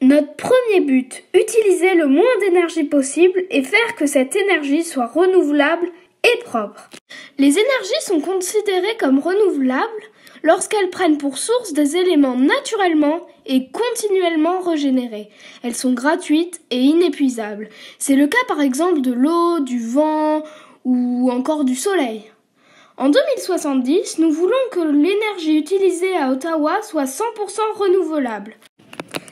Notre premier but, utiliser le moins d'énergie possible et faire que cette énergie soit renouvelable et propre. Les énergies sont considérées comme renouvelables lorsqu'elles prennent pour source des éléments naturellement et continuellement régénérés. Elles sont gratuites et inépuisables. C'est le cas par exemple de l'eau, du vent ou encore du soleil. En 2070, nous voulons que l'énergie utilisée à Ottawa soit 100% renouvelable.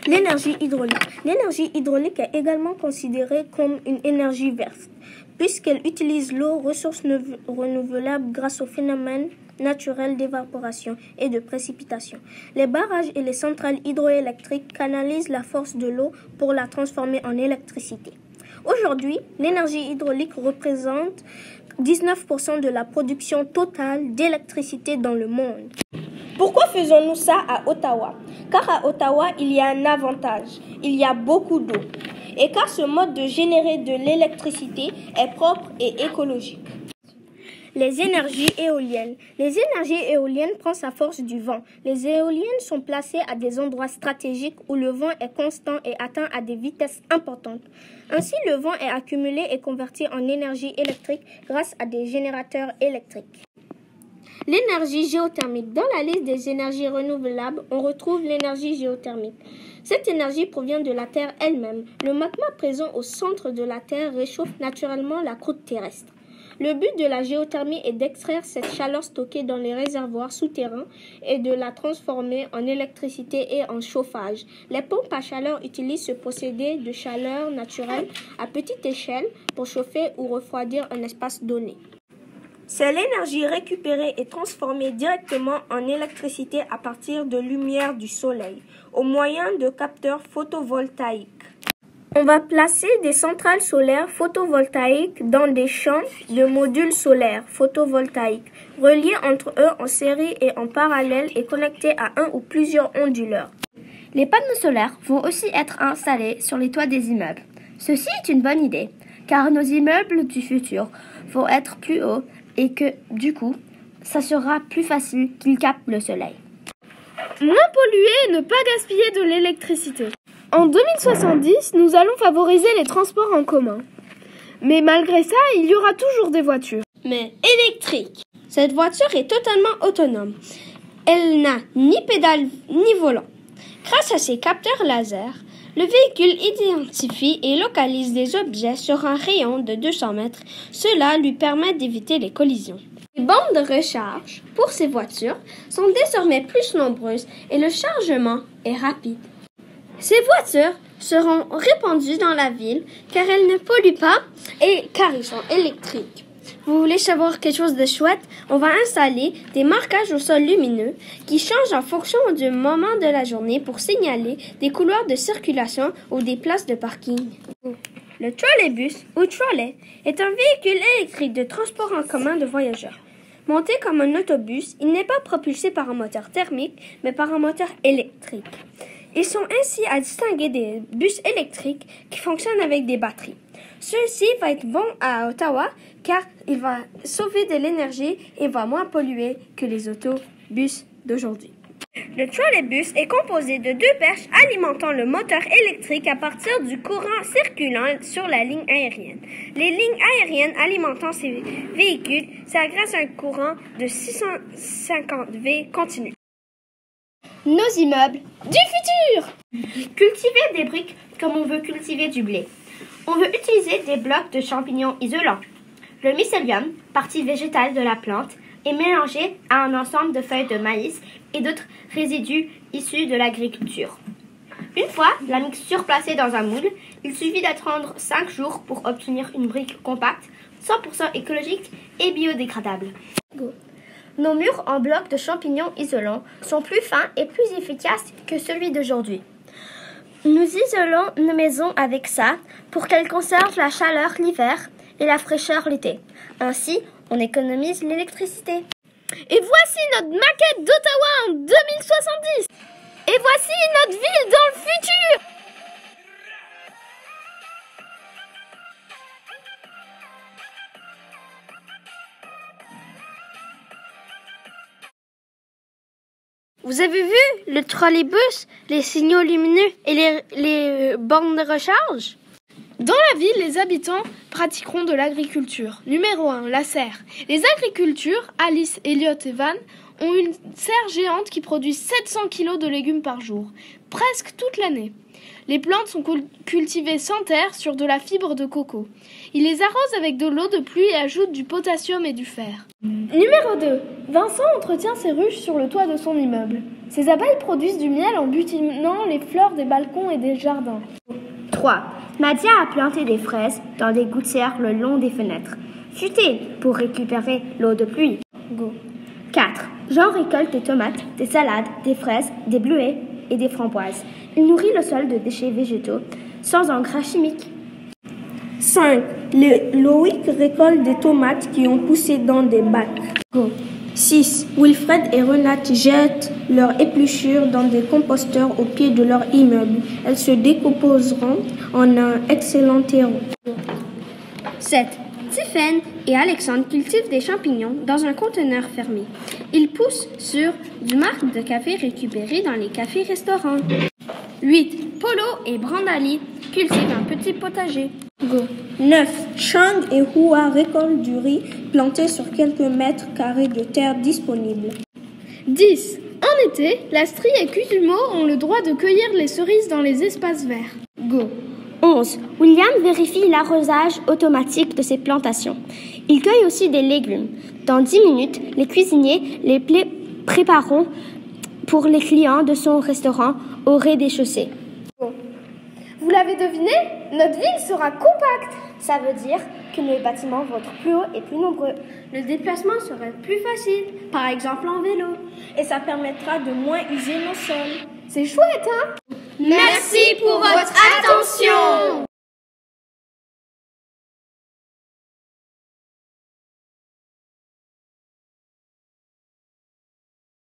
L'énergie hydraulique. L'énergie hydraulique est également considérée comme une énergie verte, puisqu'elle utilise l'eau, ressource renouvelable grâce au phénomène naturel d'évaporation et de précipitation. Les barrages et les centrales hydroélectriques canalisent la force de l'eau pour la transformer en électricité. Aujourd'hui, l'énergie hydraulique représente 19% de la production totale d'électricité dans le monde. Pourquoi faisons-nous ça à Ottawa? Car à Ottawa, il y a un avantage. Il y a beaucoup d'eau. Et car ce mode de générer de l'électricité est propre et écologique. Les énergies éoliennes. Les énergies éoliennes prennent sa force du vent. Les éoliennes sont placées à des endroits stratégiques où le vent est constant et atteint à des vitesses importantes. Ainsi, le vent est accumulé et converti en énergie électrique grâce à des générateurs électriques. L'énergie géothermique. Dans la liste des énergies renouvelables, on retrouve l'énergie géothermique. Cette énergie provient de la Terre elle-même. Le magma présent au centre de la Terre réchauffe naturellement la croûte terrestre. Le but de la géothermie est d'extraire cette chaleur stockée dans les réservoirs souterrains et de la transformer en électricité et en chauffage. Les pompes à chaleur utilisent ce procédé de chaleur naturelle à petite échelle pour chauffer ou refroidir un espace donné. C'est l'énergie récupérée et transformée directement en électricité à partir de lumière du soleil, au moyen de capteurs photovoltaïques. On va placer des centrales solaires photovoltaïques dans des champs de modules solaires photovoltaïques, reliés entre eux en série et en parallèle et connectés à un ou plusieurs onduleurs. Les panneaux solaires vont aussi être installés sur les toits des immeubles. Ceci est une bonne idée, car nos immeubles du futur vont être plus hauts et que, du coup, ça sera plus facile qu'ils captent le soleil. Moins polluer et ne pas gaspiller de l'électricité. En 2070, nous allons favoriser les transports en commun. Mais malgré ça, il y aura toujours des voitures. Mais électriques. Cette voiture est totalement autonome. Elle n'a ni pédale ni volant. Grâce à ses capteurs laser, le véhicule identifie et localise des objets sur un rayon de 200 mètres. Cela lui permet d'éviter les collisions. Les bornes de recharge pour ces voitures sont désormais plus nombreuses et le chargement est rapide. Ces voitures seront répandues dans la ville car elles ne polluent pas et car ils sont électriques. Vous voulez savoir quelque chose de chouette? On va installer des marquages au sol lumineux qui changent en fonction du moment de la journée pour signaler des couloirs de circulation ou des places de parking. Le trolleybus ou trolley est un véhicule électrique de transport en commun de voyageurs. Monté comme un autobus, il n'est pas propulsé par un moteur thermique, mais par un moteur électrique. Ils sont ainsi à distinguer des bus électriques qui fonctionnent avec des batteries. Ceci va être bon à Ottawa car il va sauver de l'énergie et va moins polluer que les autobus d'aujourd'hui. Le trolleybus est composé de deux perches alimentant le moteur électrique à partir du courant circulant sur la ligne aérienne. Les lignes aériennes alimentant ces véhicules, c'est grâce à un courant de 650 V continu. Nos immeubles du futur! Cultiver des briques comme on veut cultiver du blé. On veut utiliser des blocs de champignons isolants. Le mycélium, partie végétale de la plante, est mélangé à un ensemble de feuilles de maïs et d'autres résidus issus de l'agriculture. Une fois la mixture placée dans un moule, il suffit d'attendre 5 jours pour obtenir une brique compacte, 100% écologique et biodégradable. Nos murs en blocs de champignons isolants sont plus fins et plus efficaces que celui d'aujourd'hui. Nous isolons nos maisons avec ça pour qu'elles conservent la chaleur l'hiver et la fraîcheur l'été. Ainsi, on économise l'électricité. Et voici notre maquette d'Ottawa en 2070. Et voici notre ville dans le futur. Vous Vous avez vu le trolleybus, les signaux lumineux et les bornes de recharge? Dans la ville, les habitants pratiqueront de l'agriculture. Numéro 1, la serre. Les agricultures, Alice, Elliot et Van, ont une serre géante qui produit 700 kg de légumes par jour, presque toute l'année. Les plantes sont cultivées sans terre sur de la fibre de coco. Ils les arrosent avec de l'eau de pluie et ajoutent du potassium et du fer. Numéro 2. Vincent entretient ses ruches sur le toit de son immeuble. Ses abeilles produisent du miel en butinant les fleurs des balcons et des jardins. 3. Nadia a planté des fraises dans des gouttières le long des fenêtres, futées pour récupérer l'eau de pluie. Go. 4. Jean récolte des tomates, des salades, des fraises, des bleuets et des framboises. Il nourrit le sol de déchets végétaux sans engrais chimiques. 5. Loïc récolte des tomates qui ont poussé dans des bacs. Go. 6. Wilfred et Renate jettent leurs épluchures dans des composteurs au pied de leur immeuble. Elles se décomposeront en un excellent terreau. 7. Tiffaine et Alexandre cultivent des champignons dans un conteneur fermé. Ils poussent sur du marc de café récupéré dans les cafés-restaurants. 8. Polo et Brandali cultivent un petit potager. Go. 9. Chang et Hua récoltent du riz planté sur quelques mètres carrés de terre disponible. 10. En été, la strie et Cusumo ont le droit de cueillir les cerises dans les espaces verts. Go. 11. William vérifie l'arrosage automatique de ses plantations. Il cueille aussi des légumes. Dans 10 minutes, les cuisiniers les prépareront pour les clients de son restaurant au rez-de-chaussée. Vous l'avez deviné, notre ville sera compacte. Ça veut dire que les bâtiments vont être plus hauts et plus nombreux. Le déplacement sera plus facile, par exemple en vélo, et ça permettra de moins user nos sols. C'est chouette, hein? Merci pour votre attention.